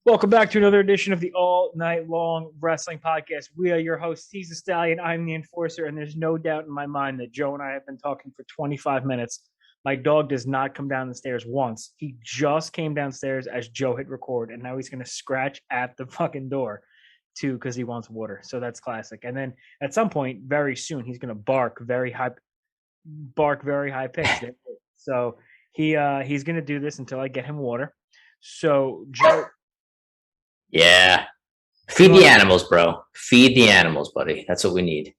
Welcome back to another edition of the All Night Long Wrestling Podcast. We are your hosts, He's the Stallion, I'm the Enforcer, and there's no doubt in my mind that Joe and I have been talking for 25 minutes. My dog does not come down the stairs once. He just came downstairs as Joe hit record, and now he's going to scratch at the fucking door, too, because he wants water. So that's classic. And then at some point, very soon, he's going to bark very high pitch. So he's going to do this until I get him water. So, Joe... Yeah. Feed the animals, bro. Feed the animals, buddy. That's what we need.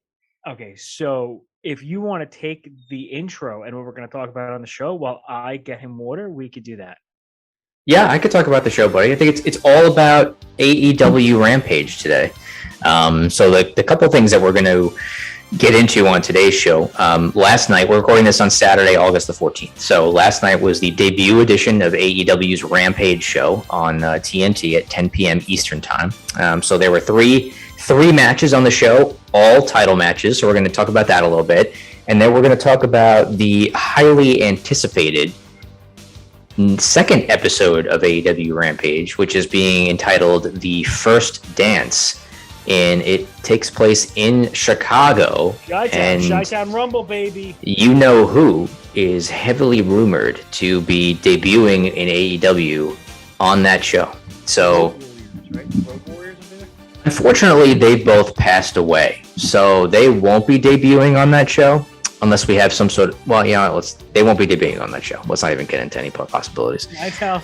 Okay, so if you want to take the intro and what we're going to talk about on the show while I get him water, we could do that. Yeah, I could talk about the show, buddy. I think it's all about AEW Rampage today. So the couple things that we're going to get into on today's show. Last night, we're recording this on Saturday, August the 14th. So last night was the debut edition of AEW's Rampage show on TNT at 10 p.m. Eastern time. So there were three matches on the show, all title matches. So we're going to talk about that a little bit. And then we're going to talk about the highly anticipated second episode of AEW Rampage, which is being entitled The First Dance. And it takes place in Chicago. Chi-Town Rumble, baby. You know who is heavily rumored to be debuting in AEW on that show. So, Road Warriors, unfortunately, they both passed away. So they won't be debuting on that show unless we have some sort of... Well, you know, they won't be debuting on that show. Let's not even get into any possibilities. Can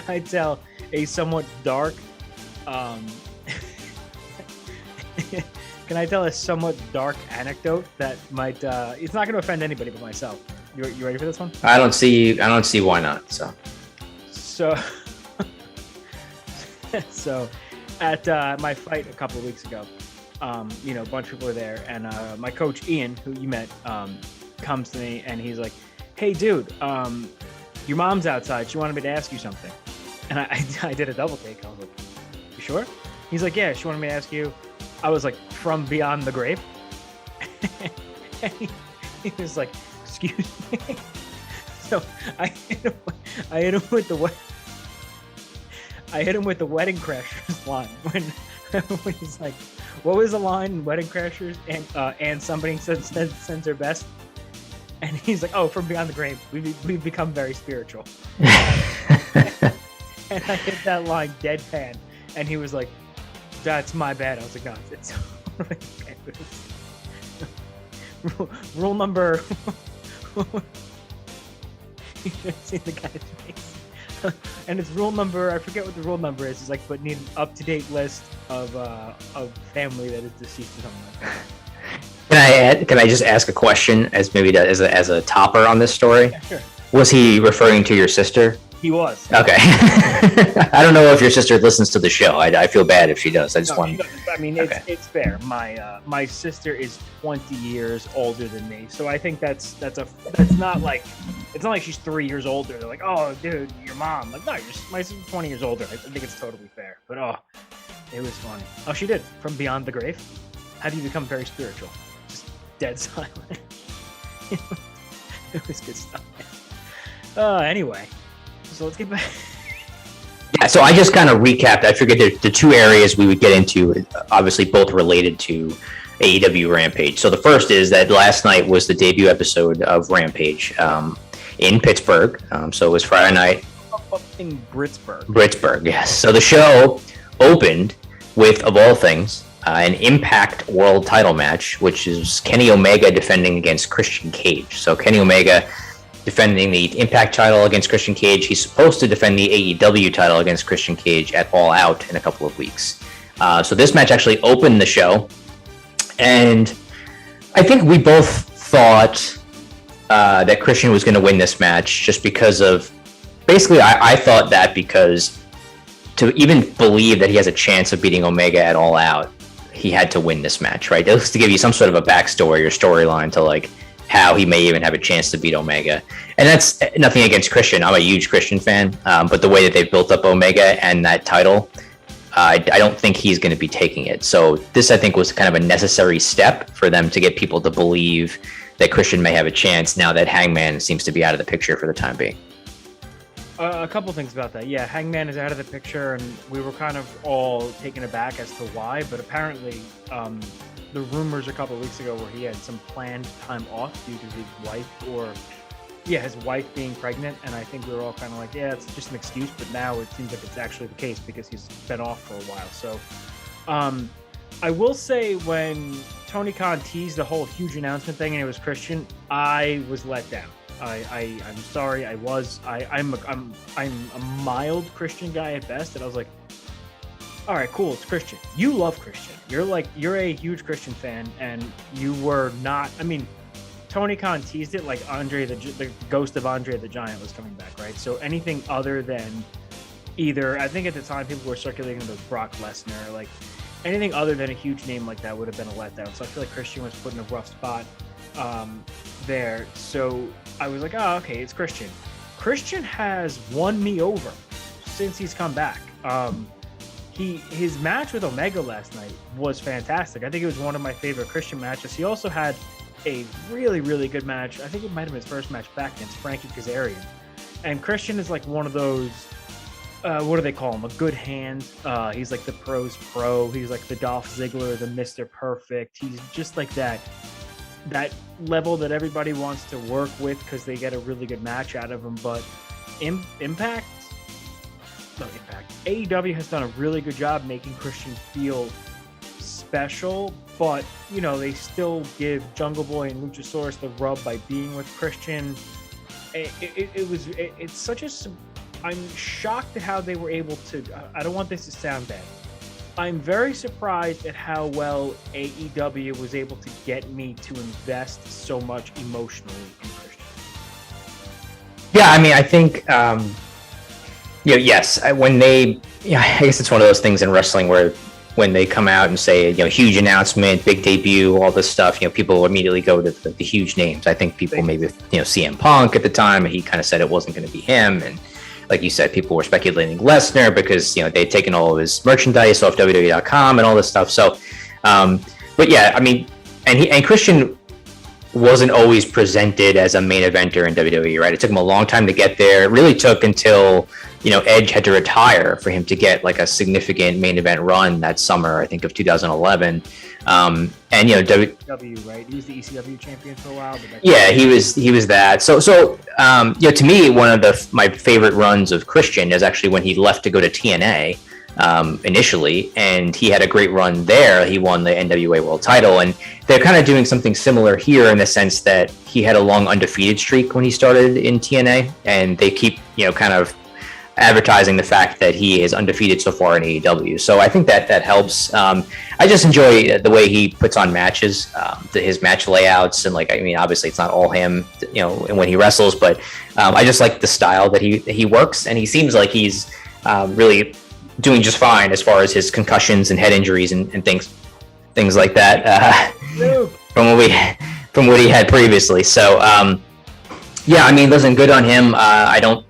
I tell a somewhat dark... Can I tell a somewhat dark anecdote that might it's not going to offend anybody but myself? You ready for this one? I don't see why not. So at my fight a couple of weeks ago, a bunch of people were there, and my coach Ian, who you met, comes to me and he's like, "Hey, dude, your mom's outside. She wanted me to ask you something." And I did a double take. I was like, "You sure?" He's like, "Yeah, she wanted me to ask you." I was like, "From beyond the grave?" And he was like, "Excuse me." So I hit him with the Wedding Crashers line when he's like, "What was the line in Wedding Crashers?" And somebody sends her best. And he's like, "Oh, from beyond the grave, we've become very spiritual." And I hit that line deadpan, and he was like, "That's my bad." I was like, "No, it's okay." Rule number. You should have seen the guy's face. And it's rule number. I forget what the rule number is. It's like, but need an up-to-date list of family that is deceased or something like that. Can I just ask a question as a topper on this story? Yeah, sure. Was he referring to your sister? He was. Okay. I don't know if your sister listens to the show. I feel bad if she does. I mean, okay. It's fair. My sister is 20 years older than me, so I think that's not like, it's not like she's 3 years older. They're like, "Oh, dude, your mom." Like, no, my sister's 20 years older. I think it's totally fair. But it was funny. Oh, she did from beyond the grave. How do you become very spiritual? Just dead silent. It was good stuff. Anyway. So let's get back. Yeah, so I just kind of recapped. I figured the two areas we would get into, obviously both related to AEW Rampage. So the first is that last night was the debut episode of Rampage in Pittsburgh. So it was Friday night. In Britsburg. Britsburg, yes. So the show opened with, of all things, an Impact World Title match, which is Kenny Omega defending against Christian Cage. So Kenny Omega defending the Impact title against Christian Cage. He's supposed to defend the AEW title against Christian Cage at All Out in a couple of weeks. So this match actually opened the show. And I think we both thought that Christian was going to win this match just because of... Basically, I thought that because to even believe that he has a chance of beating Omega at All Out, he had to win this match, right? Just to give you some sort of a backstory or storyline to like how he may even have a chance to beat Omega. And that's nothing against Christian. I'm a huge Christian fan, but the way that they've built up Omega and that title, I don't think he's going to be taking it. So this, I think, was kind of a necessary step for them to get people to believe that Christian may have a chance now that Hangman seems to be out of the picture for the time being. A couple things about that. Yeah, Hangman is out of the picture, and we were kind of all taken aback as to why. But apparently, the rumors a couple of weeks ago where he had some planned time off due to his wife, his wife being pregnant. And I think we were all kind of like, yeah, it's just an excuse. But now it seems like it's actually the case because he's been off for a while. So, I will say when Tony Khan teased the whole huge announcement thing and it was Christian, I was let down. I'm sorry. I'm a mild Christian guy at best, and I was like, all right, cool. It's Christian. You love Christian. You're a huge Christian fan, and you were not. I mean, Tony Khan teased it like the ghost of Andre the Giant was coming back, right? So anything other than either, I think at the time people were circulating the Brock Lesnar, like anything other than a huge name like that would have been a letdown. So I feel like Christian was put in a rough spot there. So I was like, oh, okay, it's Christian. Christian has won me over since he's come back. His match with Omega last night was fantastic. I think it was one of my favorite Christian matches. He also had a really, really good match. I think it might have been his first match back against Frankie Kazarian. And Christian is like one of those, what do they call him? A good hand. He's like the pro's pro. He's like the Dolph Ziggler, the Mr. Perfect. He's just like that level that everybody wants to work with because they get a really good match out of him. But AEW has done a really good job making Christian feel special, but they still give Jungle Boy and Luchasaurus the rub by being with Christian. It's such a. I'm shocked at how they were able to. I don't want this to sound bad. I'm very surprised at how well AEW was able to get me to invest so much emotionally in Christian. Yeah, I mean, I think, yes, when I guess it's one of those things in wrestling where when they come out and say, huge announcement, big debut, all this stuff, people immediately go to the huge names. I think people maybe, CM Punk at the time, he kind of said it wasn't going to be him. And like you said, people were speculating Lesnar because, they'd taken all of his merchandise off WWE.com and all this stuff. So, but yeah, I mean, and Christian wasn't always presented as a main eventer in WWE, right? It took him a long time to get there. It really took until, Edge had to retire for him to get like a significant main event run that summer, I think of 2011. And ECW, right? He was the ECW champion for a while. Yeah, he was that. So to me, one of my favorite runs of Christian is actually when he left to go to TNA initially, and he had a great run there. He won the NWA World Title, and they're kind of doing something similar here in the sense that he had a long undefeated streak when he started in TNA, and they keep kind of advertising the fact that he is undefeated so far in AEW. So I think that helps. I just enjoy the way he puts on matches, his match layouts, and obviously it's not all him, when he wrestles, but I just like the style that he works, and he seems like he's really doing just fine as far as his concussions and head injuries and things like that from what he had previously. So yeah, I mean, listen, good on him. I don't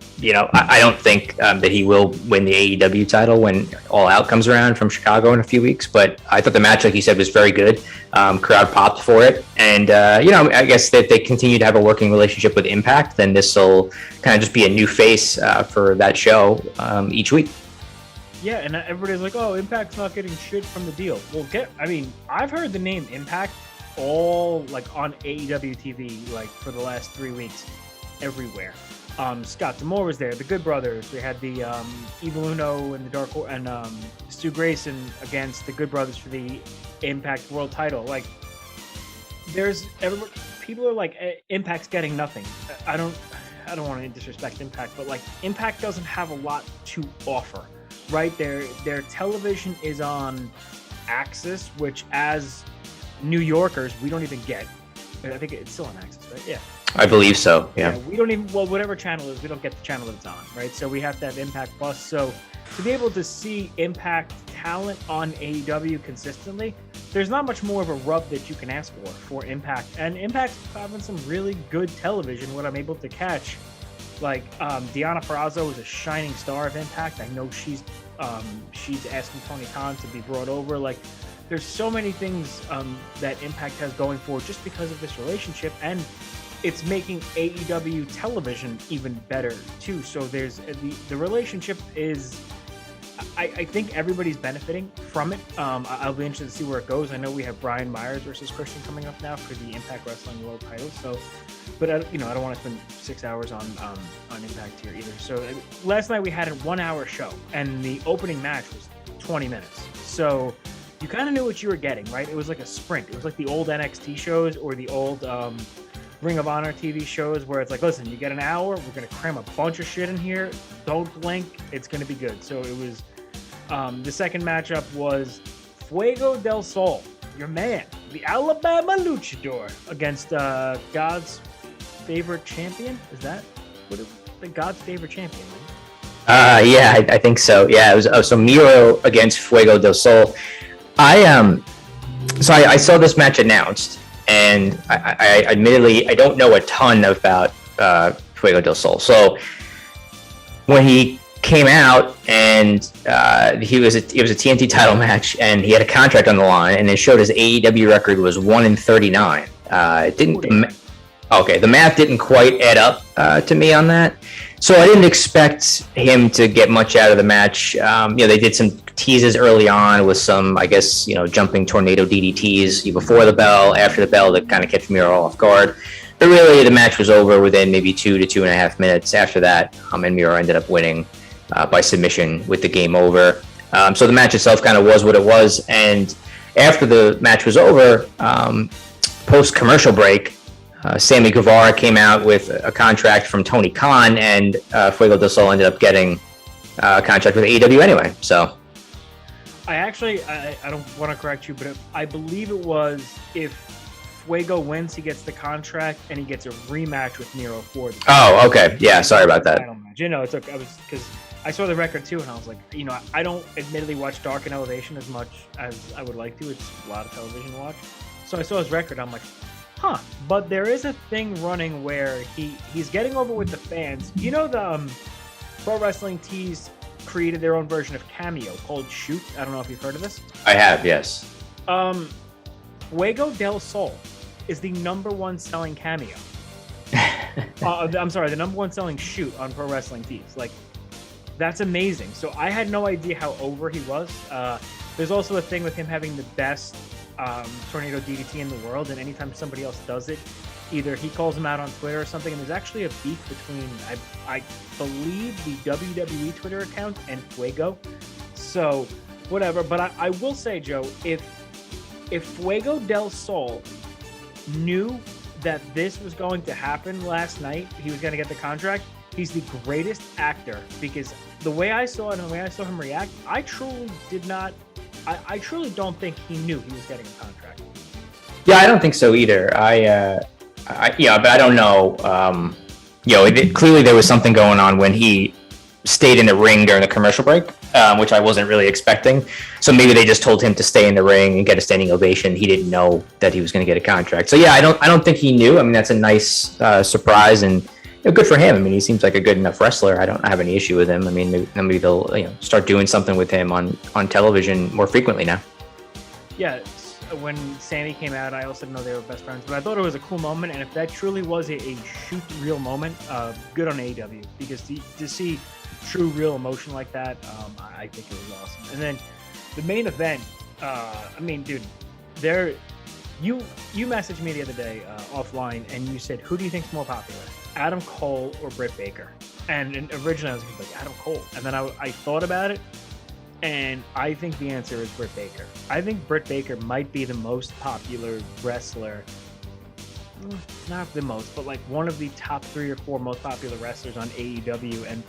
think that he will win the AEW title when All Out comes around from Chicago in a few weeks. But I thought the match, like you said, was very good. Crowd popped for it. And, I guess that they continue to have a working relationship with Impact, then this will kind of just be a new face for that show each week. Yeah, and everybody's like, oh, Impact's not getting shit from the deal. Well, I've heard the name Impact all, on AEW TV, for the last 3 weeks, everywhere. Scott D'Amore was there, the Good Brothers. We had the Evil Uno and the Dark and Stu Grayson against the Good Brothers for the Impact World Title. People are like, Impact's getting nothing. I don't want to disrespect Impact, but Impact doesn't have a lot to offer, right? Their television is on Axis, which as New Yorkers we don't even get. I think it's still on Axis, right? Yeah. I believe so. Yeah. We don't even, whatever channel it is, we don't get the channel that it's on, right? So we have to have Impact Plus. So to be able to see Impact talent on AEW consistently, there's not much more of a rub that you can ask for Impact. And Impact's having some really good television, what I'm able to catch. Deonna Purrazzo is a shining star of Impact. I know she's asking Tony Khan to be brought over. There's so many things that Impact has going for just because of this relationship. And it's making AEW television even better too. So there's the relationship is. I think everybody's benefiting from it. I'll be interested to see where it goes. I know we have Brian Myers versus Christian coming up now for the Impact Wrestling World title. So, but I don't want to spend 6 hours on Impact here either. So last night we had a 1 hour show, and the opening match was 20 minutes. So you kind of knew what you were getting, right? It was like a sprint. It was like the old NXT shows or the old Ring of Honor TV shows where it's like, listen, you get an hour, we're going to cram a bunch of shit in here. Don't blink. It's going to be good. So it was, the second matchup was Fuego del Sol, your man, the Alabama Luchador, against God's favorite champion. Is that what it, the God's favorite champion, right? Yeah, I think so. Yeah, it was so Miro against Fuego del Sol. I saw this match announced, and I admittedly I don't know a ton about Fuego del Sol. So when he came out and it was a TNT title match, and he had a contract on the line, and it showed his AEW record was 1-39. It didn't. Okay, the math didn't quite add up to me on that. So I didn't expect him to get much out of the match. They did some teases early on with some, I guess, jumping tornado DDTs before the bell, after the bell to kind of catch Miro off guard. But really, the match was over within maybe 2 to 2.5 minutes after that, and Miro ended up winning by submission with the game over. So the match itself kind of was what it was. And after the match was over, post-commercial break, Sammy Guevara came out with a contract from Tony Khan, and Fuego del Sol ended up getting a contract with AEW anyway. So, I don't want to correct you, but I believe it was if Fuego wins, he gets the contract, and he gets a rematch with Miro for the. Oh, okay, yeah, sorry about that. It's okay. Because I saw the record too, and I was like, I don't admittedly watch Dark and Elevation as much as I would like to. It's a lot of television to watch. So I saw his record. I'm like, huh. But there is a thing running where he's getting over with the fans. The Pro Wrestling Tees created their own version of Cameo called Shoot. I don't know if you've heard of this. I have, yes. Fuego del Sol is the #1 selling Cameo. I'm sorry, the #1 selling Shoot on Pro Wrestling Tees. Like, that's amazing. So I had no idea how over he was. There's also a thing with him having the best tornado DDT in the world, and anytime somebody else does it, either he calls him out on Twitter or something, and there's actually a beef between I believe the WWE Twitter account and Fuego. So whatever, but I will say, Joe, if Fuego del Sol knew that this was going to happen last night, he was going to get the contract, he's the greatest actor, because the way I saw it and the way I saw him react, I truly don't think he knew he was getting a contract. Yeah, I don't think so either. But I don't know. Clearly there was something going on when he stayed in the ring during the commercial break, which I wasn't really expecting. So maybe they just told him to stay in the ring and get a standing ovation. He didn't know that he was going to get a contract. So yeah, I don't think he knew. I mean, that's a nice surprise, and good for him. I mean, he seems like a good enough wrestler. I don't have any issue with him. I mean, maybe they'll start doing something with him on television more frequently now. Yeah, when Sammy came out, I also didn't know they were best friends, but I thought it was a cool moment. And if that truly was a shoot real moment, good on AEW, because to see true real emotion like that, I think it was awesome. And then the main event, you messaged me the other day offline, and you said, who do you think's more popular, Adam Cole or Britt Baker? And originally I was like, Adam Cole. And then I thought about it, and I think the answer is Britt Baker. I think Britt Baker might be the most popular wrestler. Not the most, but like one of the top 3 or 4 most popular wrestlers on AEW. And,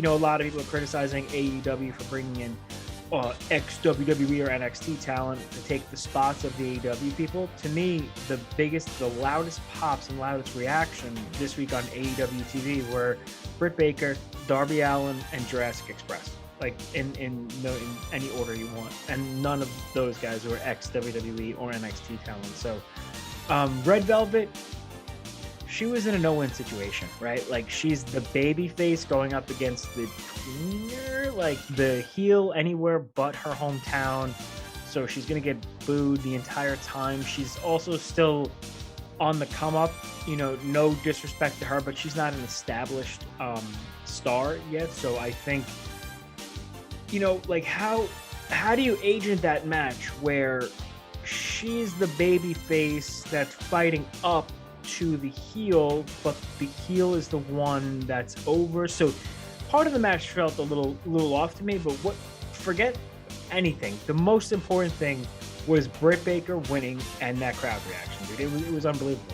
a lot of people are criticizing AEW for bringing in ex-WWE or NXT talent to take the spots of the AEW people. To me, the loudest pops and loudest reaction this week on AEW TV were Britt Baker, Darby Allin, and Jurassic Express. Like in any order you want, and none of those guys were ex-WWE or NXT talent. So Red Velvet, she was in a no-win situation, right? Like, she's the baby face going up against the tweener, like the heel anywhere but her hometown. So she's going to get booed the entire time. She's also still on the come up. You know, no disrespect to her, but she's not an established star yet. So I think, you know, like how do you agent that match where she's the baby face that's fighting up to the heel, but the heel is the one that's over. So part of the match felt a little off to me, but forget anything. The most important thing was Britt Baker winning and that crowd reaction, dude. It was unbelievable.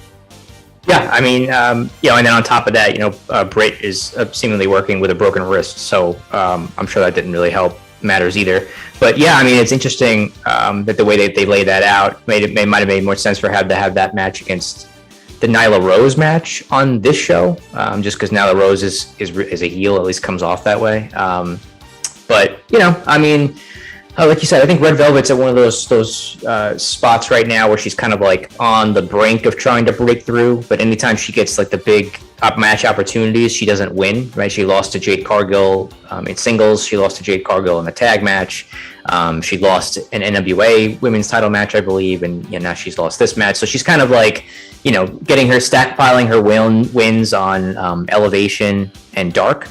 Yeah, I mean, you know, and then on top of that, you know, Britt is seemingly working with a broken wrist, so I'm sure that didn't really help matters either. But yeah, I mean, it's interesting that the way they laid that out might have made more sense for her to have that match against the Nyla Rose match on this show, just because Nyla Rose is a heel, at least comes off that way. But you know, I mean, like you said, I think Red Velvet's at one of those spots right now where she's kind of like on the brink of trying to break through. But anytime she gets like the big match opportunities, she doesn't win. Right? She lost to Jade Cargill in singles. She lost to Jade Cargill in the tag match. She lost an NWA women's title match, I believe, and you know, now she's lost this match. So she's kind of like, you know, getting her stackpiling her wins on Elevation and Dark.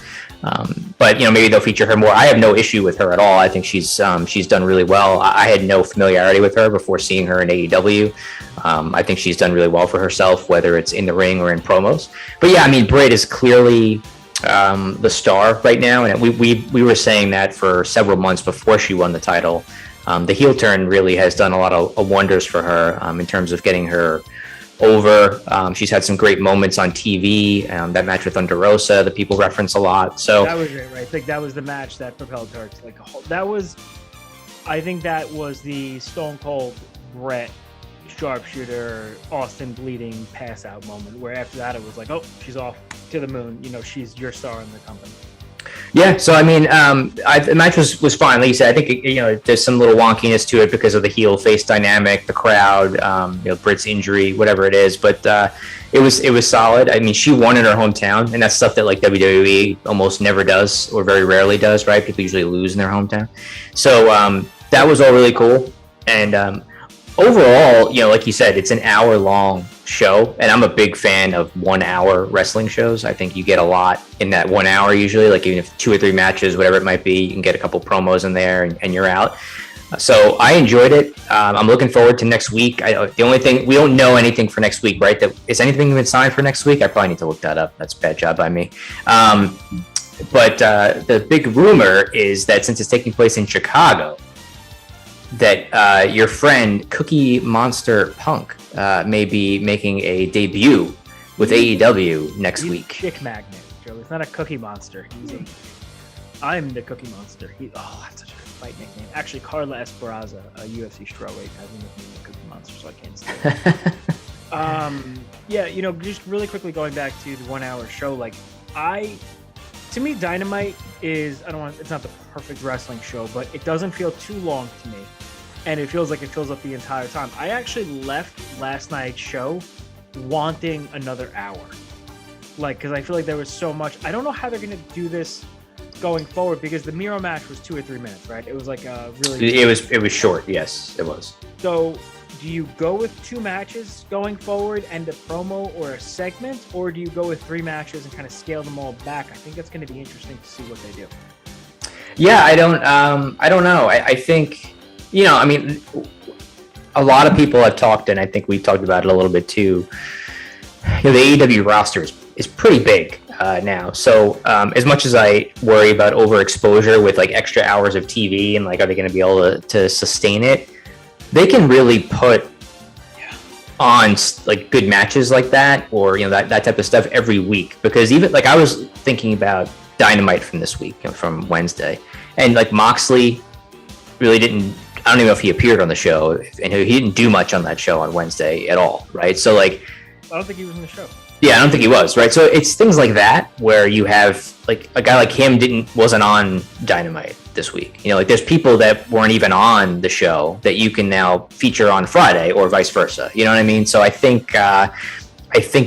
But you know, maybe they'll feature her more. I have no issue with her at all. I think she's done really well. I had no familiarity with her before seeing her in AEW. I think she's done really well for herself, whether it's in the ring or in promos. But yeah, I mean, Britt is clearly the star right now, and we were saying that for several months before she won the title. The heel turn really has done a lot of wonders for her in terms of getting her over. She's had some great moments on TV. That match with Thunder Rosa that people reference a lot. So that was it, right? I think that was the match that propelled her to like that was. I think that was the Stone Cold Brett sharpshooter Austin bleeding pass out moment. Where after that it was like, oh, she's off to the moon. You know, she's your star in the company. Yeah, so I mean, the match was fine. Like you said, I think you know there's some little wonkiness to it because of the heel face dynamic, the crowd, you know, Britt's injury, whatever it is. But it was solid. I mean, she won in her hometown, and that's stuff that like WWE almost never does or very rarely does, right? People usually lose in their hometown. So that was all really cool. And overall, you know, like you said, it's an hour-long show, and I'm a big fan of 1 hour wrestling shows. I think you get a lot in that 1 hour usually, like even if 2 or 3 matches, whatever it might be, you can get a couple promos in there and you're out. So I enjoyed it. I'm looking forward to next week. The only thing, we don't know anything for next week, right? Is anything been signed for next week? I probably need to look that up. That's a bad job by me. But the big rumor is that since it's taking place in Chicago, that your friend Cookie Monster Punk may be making a debut with AEW next week. Chick magnet, Joe. It's not a Cookie Monster. I'm the Cookie Monster. That's such a good fight nickname. Actually, Carla Esparza, a UFC strawweight, has a nickname the Cookie Monster, so I can't say it. Yeah, you know, just really quickly going back to the 1 hour show, like to me, Dynamite is, it's not the perfect wrestling show, but it doesn't feel too long to me. And it feels like it fills up the entire time. I actually left last night's show wanting another hour. Like, because I feel like there was so much. I don't know how they're going to do this going forward, because the Miro match was 2 or 3 minutes, right? It was like a really... It was short, yes, it was. So do you go with 2 matches going forward and a promo or a segment, or do you go with 3 matches and kind of scale them all back? I think that's going to be interesting to see what they do. Yeah, I don't know. I think... You know, I mean, a lot of people have talked, and I think we talked about it a little bit too. You know, the AEW roster is pretty big now. So as much as I worry about overexposure with like extra hours of TV and like, are they going to be able to sustain it? They can really put on like good matches like that, or, you know, that type of stuff every week. Because even like I was thinking about Dynamite from this week, from Wednesday, and like Moxley really didn't. I don't even know if he appeared on the show, and he didn't do much on that show on Wednesday at all, right? So, like... I don't think he was in the show. Yeah, I don't think he was, right? So it's things like that where you have, like, a guy like him wasn't on Dynamite this week. You know, like, there's people that weren't even on the show that you can now feature on Friday, or vice versa. You know what I mean? So I think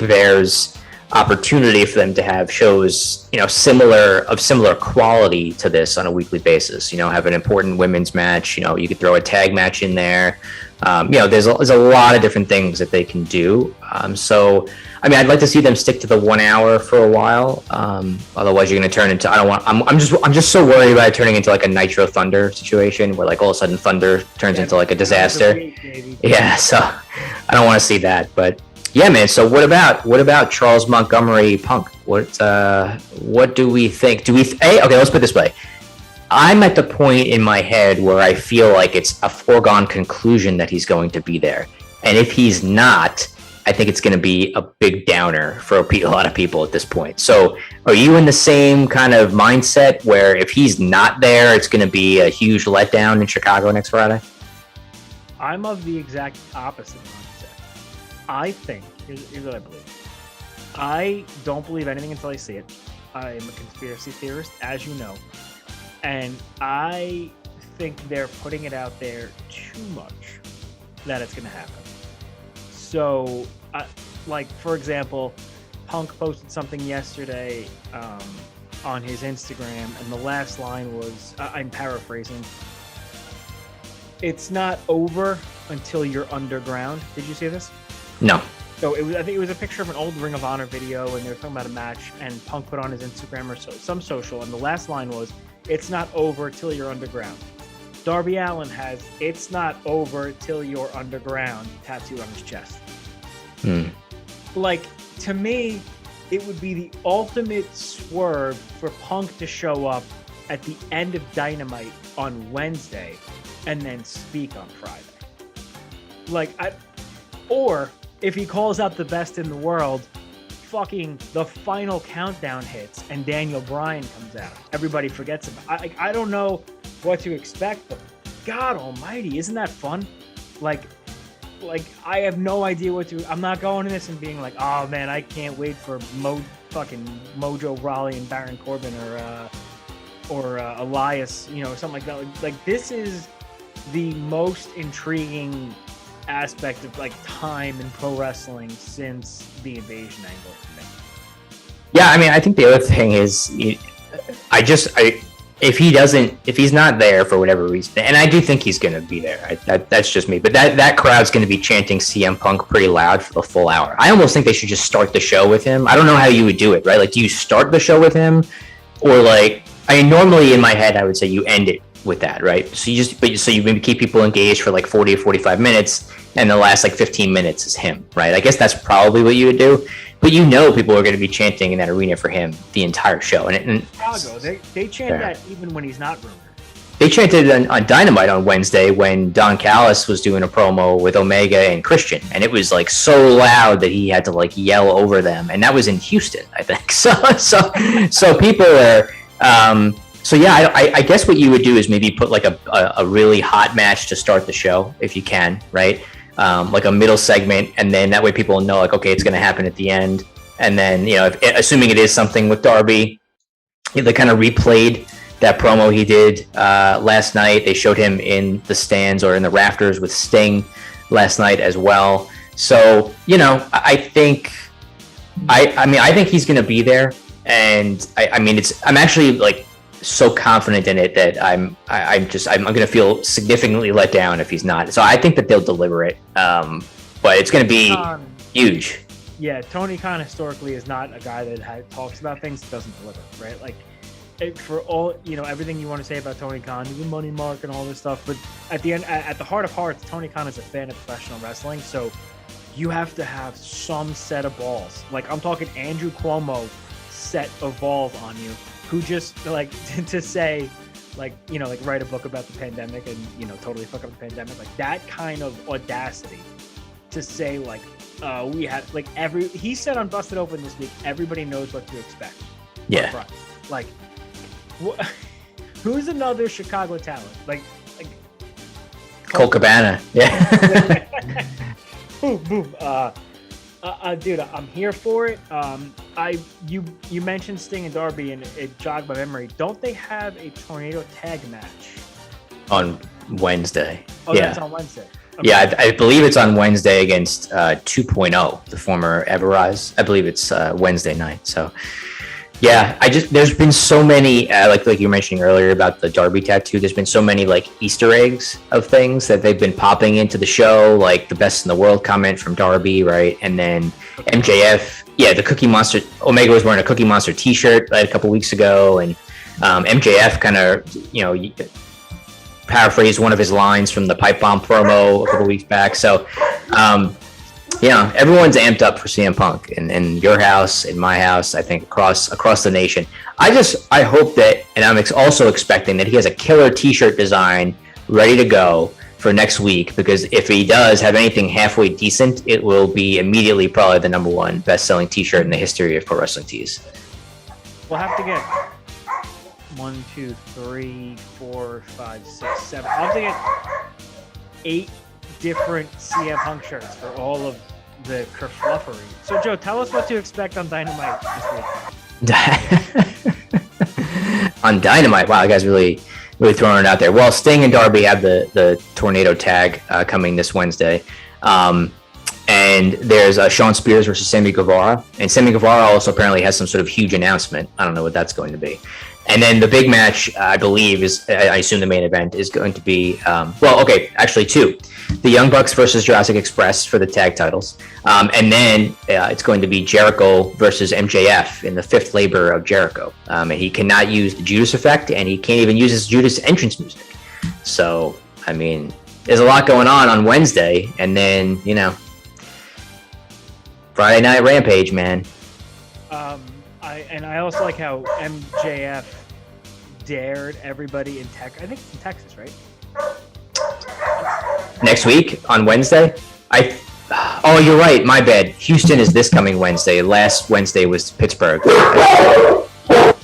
there's opportunity for them to have shows, you know, similar quality to this on a weekly basis. You know, have an important women's match. You know, you could throw a tag match in there. You know, there's a lot of different things that they can do. So, I mean, I'd like to see them stick to the 1 hour for a while. Otherwise, you're going to turn into, I don't want, I'm just so worried about it turning into like a Nitro Thunder situation where like all of a sudden Thunder turns into like a disaster. Yeah. So I don't want to see that, but yeah, man. So what about Charles Montgomery Punk? What do we think? Okay, let's put it this way. I'm at the point in my head where I feel like it's a foregone conclusion that he's going to be there. And if he's not, I think it's going to be a big downer for a lot of people at this point. So are you in the same kind of mindset where if he's not there, it's going to be a huge letdown in Chicago next Friday? I'm of the exact opposite mindset. I think, here's what I believe. I don't believe anything until I see it. I am a conspiracy theorist, as you know. And I think they're putting it out there too much that it's going to happen. So, like, for example, Punk posted something yesterday on his Instagram, and the last line was, I'm paraphrasing, "It's not over until you're underground." Did you see this? No. So I think it was a picture of an old Ring of Honor video, and they were talking about a match, and Punk put on his Instagram or some social, and the last line was, "It's not over till you're underground." Darby Allin has "It's not over till you're underground" tattooed on his chest. Like, to me, it would be the ultimate swerve for Punk to show up at the end of Dynamite on Wednesday and then speak on Friday. Like, or if he calls out the best in the world, fucking the final countdown hits and Daniel Bryan comes out. Everybody forgets about it. I don't know what to expect, but God almighty, isn't that fun? Like I have no idea what to. I'm not going to this and being like, oh man, I can't wait for fucking Mojo Rawley and Baron Corbin or Elias, you know, something like that. Like this is the most intriguing aspect of like time in pro wrestling since the Invasion angle for me. Yeah, I mean, I think the other thing is, if he's not there for whatever reason, and I do think he's going to be there. That's just me, but that crowd's going to be chanting CM Punk pretty loud for the full hour. I almost think they should just start the show with him. I don't know how you would do it, right? Like, do you start the show with him, or like, I mean, normally in my head I would say you end it with that, right? So you maybe keep people engaged for like 40 or 45 minutes, and the last like 15 minutes is him, right? I guess that's probably what you would do. But you know, people are going to be chanting in that arena for him the entire show. And Chicago, they chant that even when he's not rumored. They chanted on Dynamite on Wednesday when Don Callis was doing a promo with Omega and Christian, and it was like so loud that he had to like yell over them, and that was in Houston, I think. So people are. So yeah, I guess what you would do is maybe put like a really hot match to start the show if you can, right? Like a middle segment, and then that way people will know like, okay, it's going to happen at the end. And then, you know, assuming it is something with Darby, they kind of replayed that promo he did last night. They showed him in the stands or in the rafters with Sting last night as well. So, you know, I think he's going to be there, and I'm actually like so confident in it that I'm going to feel significantly let down if he's not. So I think that they'll deliver it, but it's going to be huge. Yeah, Tony Khan historically is not a guy that talks about things, doesn't deliver, right? Like, for all, you know, everything you want to say about Tony Khan, the money mark and all this stuff, but at the end, at the heart of hearts, Tony Khan is a fan of professional wrestling, so you have to have some set of balls. Like, I'm talking Andrew Cuomo set of balls on you, who just like to say, like, you know, like write a book about the pandemic and, you know, totally fuck up the pandemic, like that kind of audacity to say like, we had like he said on Busted Open this week, everybody knows what to expect. Yeah. Like, who's another Chicago talent? Like Colt Cabana. Yeah. Boom, boom. Dude, I'm here for it. You mentioned Sting and Darby, and it jogged my memory. Don't they have a tornado tag match on Wednesday? Oh, yeah, that's on Wednesday. Okay. Yeah, I believe it's on Wednesday against 2.0, the former Everrise. I believe it's Wednesday night. So, Yeah, there's been so many like you were mentioning earlier about the Darby tattoo. There's been so many like Easter eggs of things that they've been popping into the show, like the best in the world comment from Darby, right? And then MJF, yeah, the Cookie Monster. Omega was wearing a Cookie Monster T-shirt like, a couple weeks ago, and MJF kind of paraphrased one of his lines from the Pipe Bomb promo a couple weeks back. So yeah, everyone's amped up for CM Punk in your house, in my house, I think across the nation. I hope that, and I'm also expecting that he has a killer T-shirt design ready to go for next week, because if he does have anything halfway decent, it will be immediately probably the number one best-selling T-shirt in the history of pro wrestling tees. We'll have to get 1, 2, 3, 4, 5, 6, 7. I'll have to get 8 different CM Punk shirts for all of the kerfluffery. So, Joe, tell us what to expect on Dynamite this week. On Dynamite, wow, you guys really throwing it out there. Well, Sting and Darby have the tornado tag coming this Wednesday. And there's Sean Spears versus Sammy Guevara. And Sammy Guevara also apparently has some sort of huge announcement. I don't know what that's going to be. And then the big match, I believe, I assume the main event is going to be, actually 2. The Young Bucks versus Jurassic Express for the tag titles. And then it's going to be Jericho versus MJF in the 5th labor of Jericho. And he cannot use the Judas effect, and he can't even use his Judas entrance music. So, I mean, there's a lot going on Wednesday. And then, Friday Night Rampage, man. I also like how MJF dared everybody in Texas. I think it's in Texas, right? Next week on Wednesday? Oh, you're right. My bad. Houston is this coming Wednesday. Last Wednesday was Pittsburgh. Right, so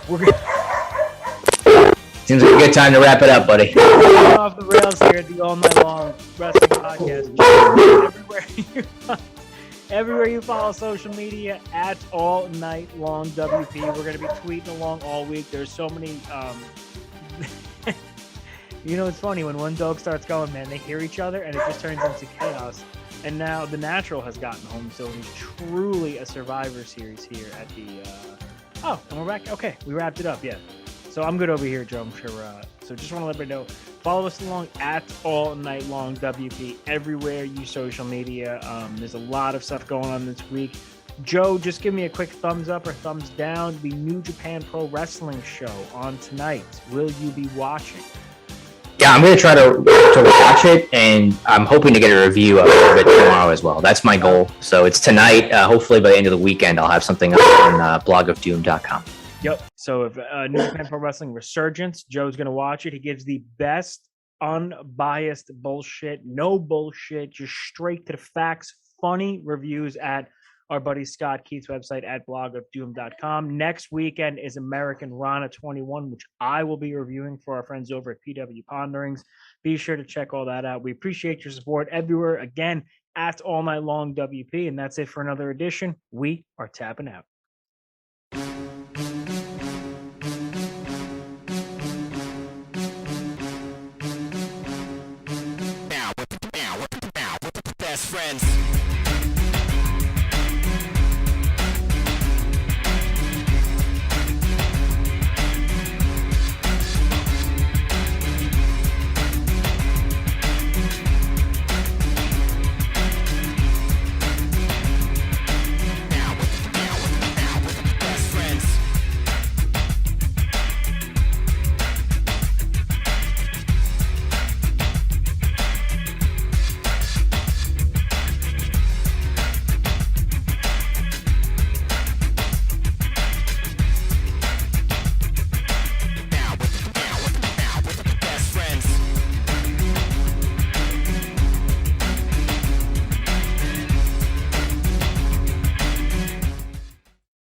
we're good. Seems like a good time to wrap it up, buddy. Off the rails here at the All Night Long Wrestling Podcast. Everywhere you follow social media at All Night Long WP. We're going to be tweeting along all week. There's so many. It's funny when one dog starts going, man, they hear each other and it just turns into chaos. And now the Natural has gotten home, so he's truly a Survivor Series here at the. And we're back. Okay, we wrapped it up. Yeah. So I'm good over here, Joe. I'm sure. So just want to let everybody know. Follow us along at All Night Long WP everywhere you social media. There's a lot of stuff going on this week. Joe, just give me a quick thumbs up or thumbs down. The New Japan Pro Wrestling show on tonight. Will you be watching? Yeah, I'm going to try to watch it, and I'm hoping to get a review of it tomorrow as well. That's my goal. So it's tonight. Hopefully by the end of the weekend, I'll have something up on blogofdoom.com. Yep. So if New Japan Pro Wrestling Resurgence, Joe's going to watch it. He gives the best unbiased bullshit, no bullshit, just straight to the facts, funny reviews at our buddy Scott Keith's website at blogofdoom.com. Next weekend is American Rana 21, which I will be reviewing for our friends over at PW Ponderings. Be sure to check all that out. We appreciate your support everywhere. Again, at All Night Long WP. And that's it for another edition. We are tapping out.